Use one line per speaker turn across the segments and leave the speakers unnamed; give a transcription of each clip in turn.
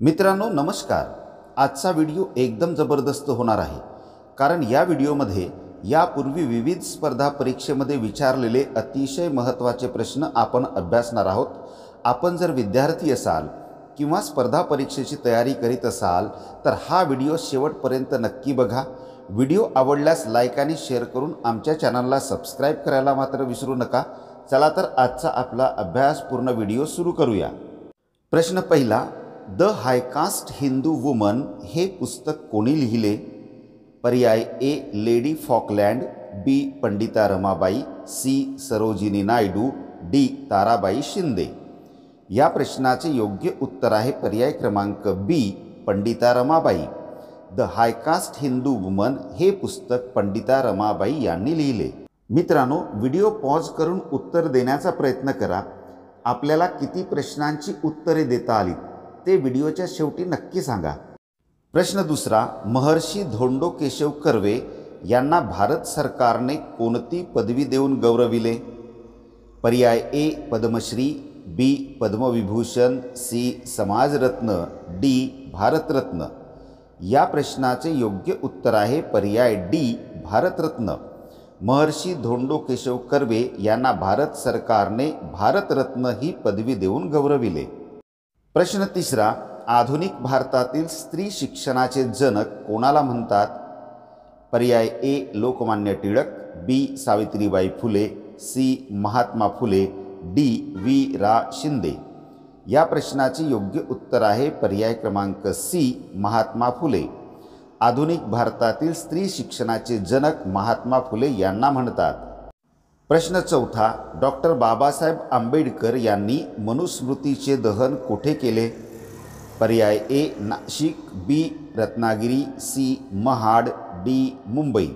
मित्रांनो नमस्कार। आजचा व्हिडिओ एकदम जबरदस्त होणार आहे, कारण या व्हिडिओमध्ये यापूर्वी विविध स्पर्धा परीक्षेमध्ये विचारलेले अतिशय महत्त्वाचे प्रश्न आपण अभ्यासणार आहोत। आपण जर विद्यार्थी असाल किंवा स्पर्धा परीक्षेची तयारी करीत असाल तर हा व्हिडिओ शेवटपर्यंत नक्की बघा। व्हिडिओ आवडल्यास लाईक आणि शेअर करून आमच्या चॅनलला सबस्क्राइब करायला मात्र विसरू नका। चला तर आजचा आपला अभ्यासपूर्ण व्हिडिओ सुरू करूया। प्रश्न पहिला, द हायकास्ट हिंदू वुमन हे पुस्तक कोणी लिहिले? पर्याय A Lady Falkland, B Pandita Ramabai, C Sarojini Naidu, D Tarabai Shinde. या प्रश्नाचे योग्य उत्तर आहे पर्याय क्रमांक B Pandita Ramabai. The high caste Hindu woman हे पुस्तक पंडिता रमाबाई यांनी लिहिले। मित्रांनो व्हिडिओ पॉज करून उत्तर देण्याचा प्रयत्न करा। आपल्याला किती प्रश्नांची उत्तरे देता आली ते व्हिडिओच्या शेवटी नक्की सांगा। प्रश्न दुसरा, महर्षी धोंडो केशव कर्वे यांना भारत सरकारने कोणती पदवी देऊन गौरविले? पर्याय ए पद्मश्री, बी पद्मविभूषण, सी समाजरत्न, डी भारतरत्न। या प्रश्नाचे योग्य उत्तर आहे पर्याय डी भारतरत्न। महर्षी धोंडो केशव कर्वे यांना भारत सरकारने भारतरत्न ही पदवी देऊन गौरविले। प्रश्न तिसरा, आधुनिक भारतातील स्त्री शिक्षणाचे जनक कोणाला म्हणतात? पर्याय A Lokmanya Tilak, B Savitribai Phule, C Mahatma Phule, D वी रा शिंदे। या प्रश्नाचे योग्य उत्तर आहे पर्याय क्रमांक सी महात्मा फुले। आधुनिक भारतातील स्त्री शिक्षणाचे जनक महात्मा फुले यांना म्हणतात। प्रश्न चौथा, डॉक्टर बाबासाहेब आंबेडकर यांनी मनुस्मृतीचे दहन कुठे केले? पर्याय ए नाशिक, बी रत्नागिरी, सी महाड, डी मुंबई।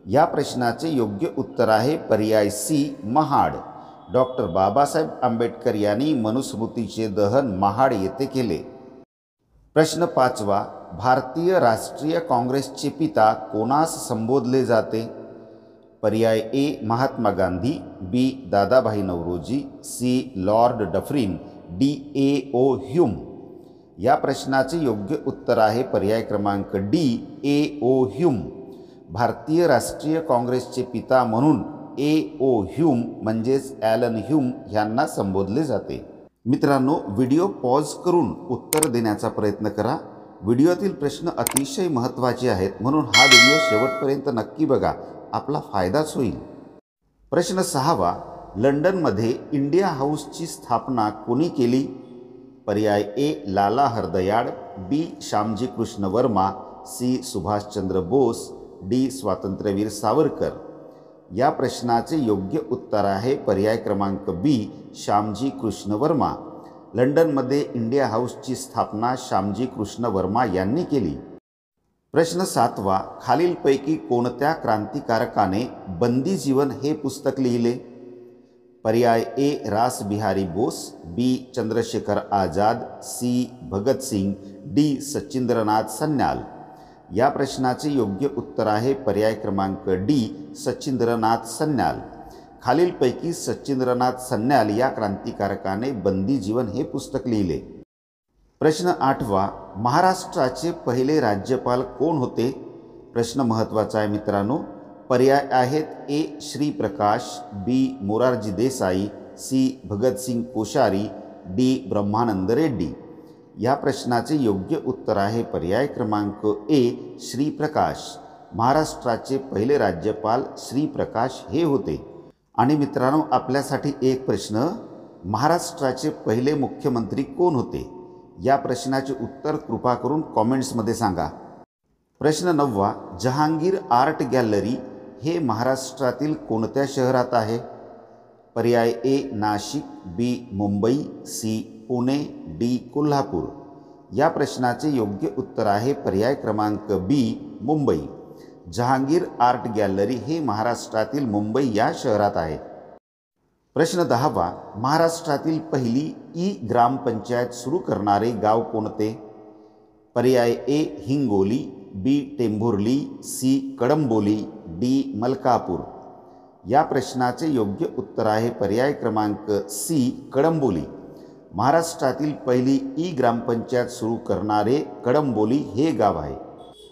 या प्रश्नाचे योग्य उत्तर आहे पर्याय सी महाड। डॉक्टर बाबासाहेब आंबेडकर यांनी मनुस्मृतीचे दहन महाड येथे केले। प्रश्न पाचवा, भारतीय राष्ट्रीय काँग्रेसचे पिता कोणास संबोधले जाते? पर्याय A Mahatma Gandhi, B Dadabhai Naoroji, C lord Dufferin, D A O Hume. या प्रश्नाचे योग्य उत्तर आहे पर्याय क्रमांक डी ए ओ ह्यूम। भारतीय राष्ट्रीय काँग्रेसचे पिता म्हणून ए ओ ह्यूम म्हणजेच ॲलन ह्यूम यांना संबोधले जाते। मित्रांनो व्हिडिओ पॉज करून उत्तर देण्याचा प्रयत्न करा। व्हिडिओतील प्रश्न अतिशय महत्त्वाचे आहेत, म्हणून हा व्हिडिओ शेवटपर्यंत नक्की बघा, आपला फायदाच होईल। प्रश्न सहावा, लंडनमध्ये इंडिया हाऊसची स्थापना कोणी केली? पर्याय ए लाला हरदयाळ, बी श्यामजी कृष्ण वर्मा, सी सुभाषचंद्र बोस, डी स्वातंत्र्यवीर सावरकर। या प्रश्नाचे योग्य उत्तर आहे पर्याय क्रमांक बी श्यामजी कृष्ण वर्मा। लंडनमध्ये इंडिया हाऊसची स्थापना श्यामजी कृष्ण वर्मा यांनी केली। प्रश्न सातवा, खालीलपैकी कोणत्या क्रांतिकारकाने बंदी जीवन हे पुस्तक लिहिले? पर्याय ए रासबिहारी बोस, बी चंद्रशेखर आझाद, सी भगतसिंग, डी सचिंद्रनाथ सन्याल। या प्रश्नाचे योग्य उत्तर आहे पर्याय क्रमांक डी सचिंद्रनाथ सन्याल। खालीलपैकी सचिंद्रनाथ सन्याल या क्रांतिकारकाने बंदी जीवन हे पुस्तक लिहिले। प्रश्न आठवा, महाराष्ट्राचे पहिले राज्यपाल कोण होते? प्रश्न महत्त्वाचा आहे मित्रांनो। पर्याय आहेत ए श्री प्रकाश, बी मोरारजी देसाई, सी भगतसिंग कोश्यारी, डी ब्रह्मानंद रेड्डी। या प्रश्नाचे योग्य उत्तर आहे पर्याय क्रमांक ए श्री प्रकाश। महाराष्ट्राचे पहिले राज्यपाल श्री प्रकाश हे होते। आणि मित्रांनो आपल्यासाठी एक प्रश्न, महाराष्ट्राचे पहिले मुख्यमंत्री कोण होते? या प्रश्नाचे उत्तर कृपा करून कॉमेंट्समध्ये सांगा। प्रश्न नववा, जहांगीर आर्ट गॅलरी हे महाराष्ट्रातील कोणत्या शहरात आहे? पर्याय ए नाशिक, बी मुंबई, सी पुणे, डी कोल्हापूर। या प्रश्नाचे योग्य उत्तर आहे पर्याय क्रमांक बी मुंबई। जहांगीर आर्ट गॅलरी हे महाराष्ट्रातील मुंबई या शहरात आहे। प्रश्न दहावा, महाराष्ट्रातील पहिली ई ग्रामपंचायत सुरू करणारे गाव कोणते? पर्याय ए हिंगोली, बी टेंभुर्ली, सी कडंबोली, डी मलकापूर। या प्रश्नाचे योग्य उत्तर आहे पर्याय क्रमांक सी कडंबोली। महाराष्ट्रातील पहिली ई ग्रामपंचायत सुरू करणारे कडंबोली हे गाव आहे।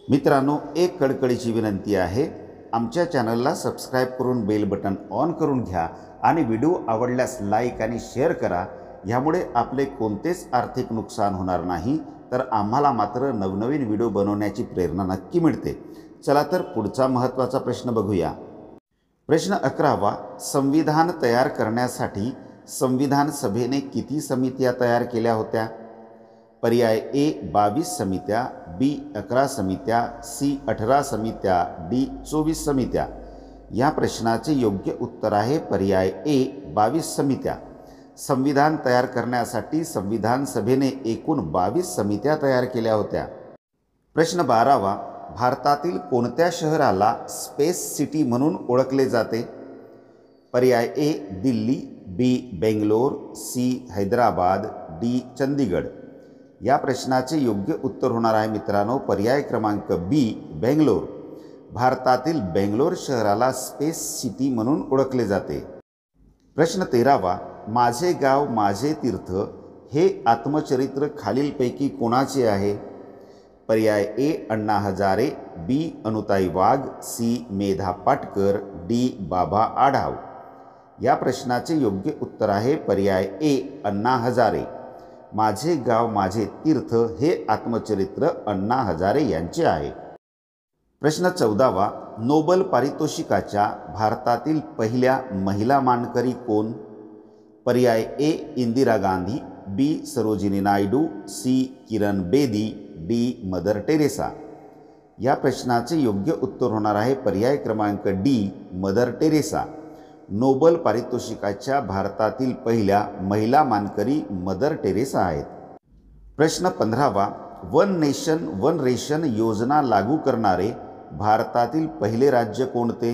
मित्रांनो, एक कळकळीची विनंती आहे, आमच्या चॅनलला सबस्क्राईब करून बेल बटन ऑन करून घ्या आणि व्हिडिओ आवडल्यास लाईक आणि शेअर करा। यामुळे आपले कोणतेच आर्थिक नुकसान होणार नाही, तर आम्हाला मात्र नवनवीन व्हिडिओ बनवण्याची प्रेरणा नक्की मिळते। चला तर पुढचा महत्त्वाचा प्रश्न बघूया। प्रश्न 11वा, संविधान तयार करण्यासाठी संविधान सभेने किती समित्या तयार केल्या होत्या? पर्याय ए 22 समित्या, बी 11 समित्या, सी 18 समित्या, डी 24 समित्या। या प्रश्नाचे योग्य उत्तर आहे पर्याय ए 22 समित्या। संविधान तयार करण्यासाठी संविधान सभेने एकूण 22 समित्या तयार केल्या होत्या। प्रश्न 12वा, भारतातील कोणत्या शहराला स्पेस सिटी म्हणून ओळखले जाते? पर्याय ए दिल्ली, बी बेंगलोर, सी हैदराबाद, डी चंदीगड। या प्रश्नाचे योग्य उत्तर होणार आहे मित्रांनो पर्याय क्रमांक बी बेंगलोर। भारतातील बेंगलोर शहराला स्पेस सिटी म्हणून ओळखले जाते। प्रश्न 13वा, माझे गाव माझे तीर्थ हे आत्मचरित्र खालीलपैकी कोणाचे आहे? पर्याय ए अण्णा हजारे, बी अनुताई वाघ, सी मेधा पाटकर, डी बाबा आढाव। या प्रश्नाचे योग्य उत्तर आहे पर्याय ए अण्णा हजारे। माझे गाव माझे तीर्थ हे आत्मचरित्र अण्णा हजारे यांचे आहे। प्रश्न 14वा, नोबेल पारितोषिकाच्या भारतातील पहिल्या महिला मानकरी कोण? पर्याय A Indira Gandhi, B Sarojini Naidu, C Kiran Bedi, D Mother Teresa. या प्रश्नाचे योग्य उत्तर होणार आहे पर्याय क्रमांक डी मदर टेरेसा। नोबेल पारितोषिकाच्या भारतातील पहिल्या महिला मानकरी मदर टेरेसा आहेत। प्रश्न 15वा, वन नेशन वन रेशन योजना लागू करणारे भारतातील पहिले राज्य कोणते?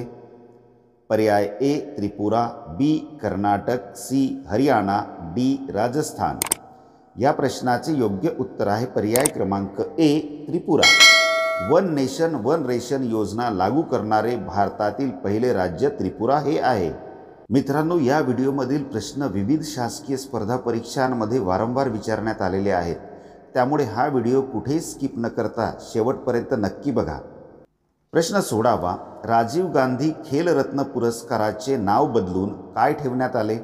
पर्याय A Tripura, B Karnataka, C Haryana, D Rajasthan. या प्रश्नाचे योग्य उत्तर आहे पर्याय क्रमांक A Tripura. One nation one ration योजना लागू करणारे भारतातील पहिले राज्य त्रिपुरा हे आहे। मित्रांनो, या व्हिडिओमधील प्रश्न विविध शासकीय स्पर्धा परीक्षांमध्ये वारंवार विचारण्यात आलेले आहेत, त्यामुळे हा व्हिडिओ कुठेही स्किप न करता शेवटपर्यंत नक्की बघा। प्रश्न 16वा, राजीव गांधी खेलरत्न पुरस्काराचे नाव बदलून काय ठेवण्यात आले?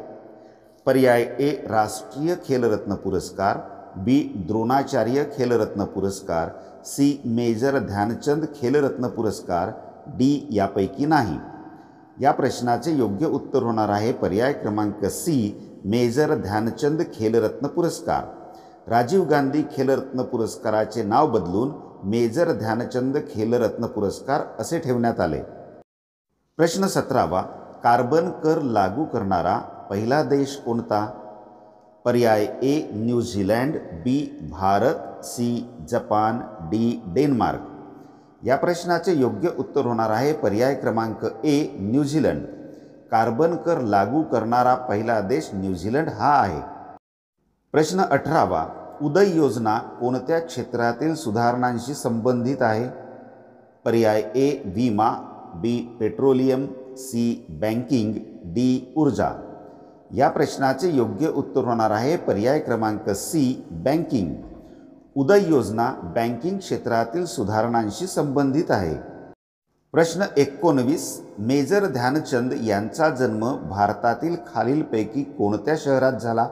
पर्याय ए राष्ट्रीय खेलरत्न पुरस्कार, बी द्रोणाचार्य खेलरत्न पुरस्कार, सी मेजर ध्यानचंद खेलरत्न पुरस्कार, डी यापैकी नाही। या प्रश्नाचे योग्य उत्तर होणार आहे पर्याय क्रमांक सी मेजर ध्यानचंद खेलरत्न पुरस्कार। राजीव गांधी खेलरत्न पुरस्काराचे नाव बदलून मेजर ध्यानचंद खेलरत्न पुरस्कार असे ठेवण्यात आले। प्रश्न 17वा, कार्बन कर लागू करणारा पहिला देश कोणता? पर्याय A New Zealand, B Bharat, C Japan, D Denmark. या प्रश्नाचे योग्य उत्तर होणार आहे पर्याय क्रमांक ए न्यूझीलंड। कार्बन कर लागू करणारा पहिला देश न्यूझीलंड हा आहे। प्रश्न 18वा, उदय योजना कोणत्या क्षेत्रातील सुधारणांशी संबंधित आहे? पर्याय ए विमा, बी पेट्रोलियम, सी बँकिंग, डी ऊर्जा। या प्रश्नाचे योग्य उत्तर होणार आहे पर्याय क्रमांक सी बँकिंग। उदय योजना बँकिंग क्षेत्रातील सुधारणांशी संबंधित आहे। प्रश्न 19, मेजर ध्यानचंद यांचा जन्म भारतातील खालीलपैकी कोणत्या शहरात झाला?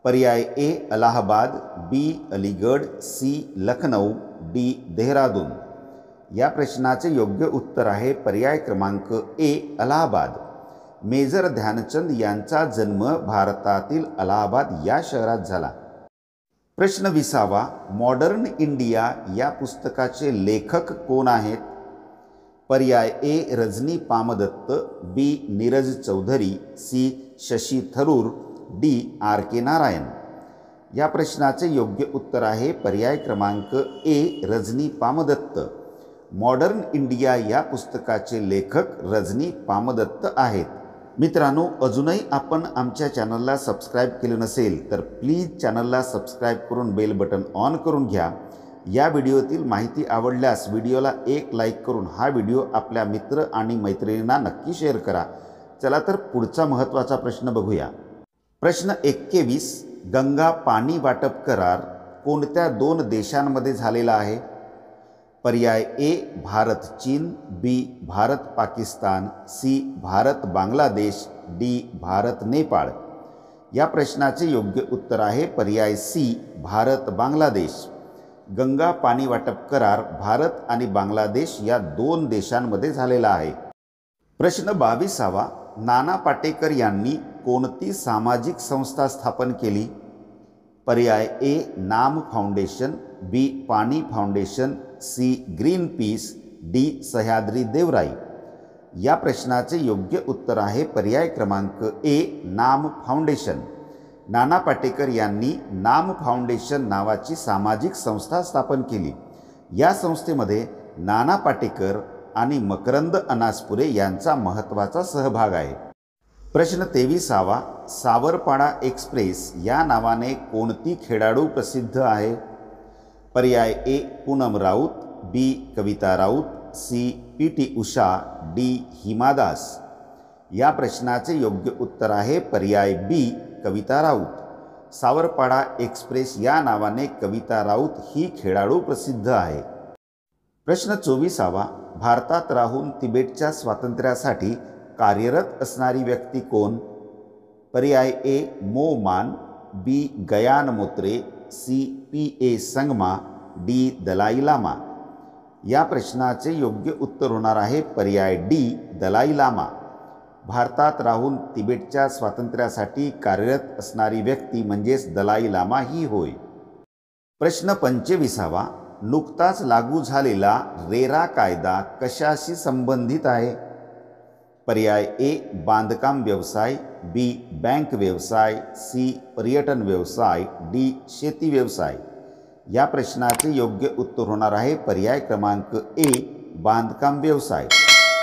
पर्याय ए अलाहाबाद, बी अलीगड, सी लखनौ, डी देहरादून। या प्रश्नाचे योग्य उत्तर आहे पर्याय क्रमांक ए अलाहाबाद। मेजर ध्यानचंद यांचा जन्म भारतातील अलाहाबाद या शहरात झाला। प्रश्न 20वा, मॉडर्न इंडिया या पुस्तकाचे लेखक कोण आहेत? पर्याय A Rajani Palme Dutt, B Neeraj Chaudhary, C Shashi Tharoor, D R K Narayan. या प्रश्नाचे योग्य उत्तर आहे पर्याय क्रमांक A Rajani Palme Dutt. Modern India या पुस्तकाचे लेखक रजनी पामदत्त आहेत। मित्रांनो, अजूनही आपण आमच्या चॅनलला सबस्क्राईब केले नसेल तर प्लीज चॅनलला सबस्क्राईब करून बेल बटन ऑन करून घ्या। या व्हिडिओतील माहिती आवडल्यास व्हिडिओला एक लाईक करून हा व्हिडिओ आपल्या मित्र आणि मैत्रिणींना नक्की शेअर करा। चला तर पुढचा महत्त्वाचा प्रश्न बघूया। प्रश्न 21, गंगा पाणी वाटप करार कोणत्या 2 देशांमध्ये झालेला आहे? पर्याय ए भारत चीन, बी भारत पाकिस्तान, सी भारत बांगलादेश, डी भारत नेपाळ। या प्रश्नाचे योग्य उत्तर आहे पर्याय सी भारत बांगलादेश। गंगा पाणी वाटप करार भारत आणि बांगलादेश या 2 देशांमध्ये झालेला आहे। प्रश्न 22वा, नाना पाटेकर यांनी कोणती सामाजिक संस्था स्थापन केली? पर्याय ए नाम foundation, B Paani foundation, C Greenpeace, D Sahyadri Devrai. या प्रश्नाचे योग्य उत्तर आहे पर्याय क्रमांक ए नाम फाउंडेशन। नाना पाटेकर यांनी नाम फाउंडेशन नावाची सामाजिक संस्था स्थापन केली। या संस्थेमध्ये नाना पाटेकर आणि मकरंद अनासपुरे यांचा महत्त्वाचा सहभाग आहे। प्रश्न 23वा, सावरपाडा एक्सप्रेस या नावाने कोणती खेळाडू प्रसिद्ध आहे? पर्याय A Poonam Raut, B Kavita Raut, C P T. Usha, D Hima Das. या प्रश्नाचे योग्य उत्तर आहे पर्याय बी कविता राऊत। सावरपाडा एक्सप्रेस या नावाने कविता राऊत ही खेळाडू प्रसिद्ध आहे। प्रश्न 24वा, भारतात राहून तिबेटच्या स्वातंत्र्यासाठी कार्यरत असणारी व्यक्ती कोण? पर्याय ए मो मान, बी गयान मोत्रे, C P A. Sangma, D Dalai Lama. या प्रश्नाचे योग्य उत्तर होणार आहे पर्याय डी दलाई लामा। भारतात राहून तिबेटच्या स्वातंत्र्यासाठी कार्यरत असणारी व्यक्ती म्हणजेच दलाई लामा ही होय। प्रश्न 25वा, नुकताच लागू झालेला रेरा कायदा कशाशी संबंधित आहे? पर्याय ए बांधकाम व्यवसाय, बी बँक व्यवसाय, सी पर्यटन व्यवसाय, डी शेती व्यवसाय। या प्रश्नाचे योग्य उत्तर होणार आहे पर्याय क्रमांक ए बांधकाम व्यवसाय।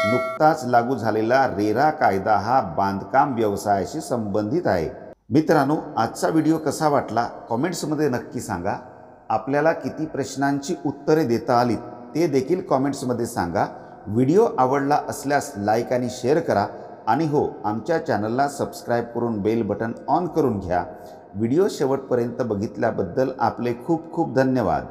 नुकताच लागू झालेला रेरा कायदा हा बांधकाम व्यवसायाशी संबंधित आहे। मित्रांनो, आजचा व्हिडिओ कसा वाटला कमेंट्समध्ये नक्की सांगा। आपल्याला किती प्रश्नांची उत्तरे देता आलीत ते देखील कमेंट्समध्ये सांगा। व्हिडिओ आवडला असल्यास लाईक आणि शेअर करा आणि हो, आमच्या चॅनलला सबस्क्राईब करून बेल बटन ऑन करून घ्या। व्हिडिओ शेवटपर्यंत बघितल्याबद्दल आपले खूप खूप धन्यवाद।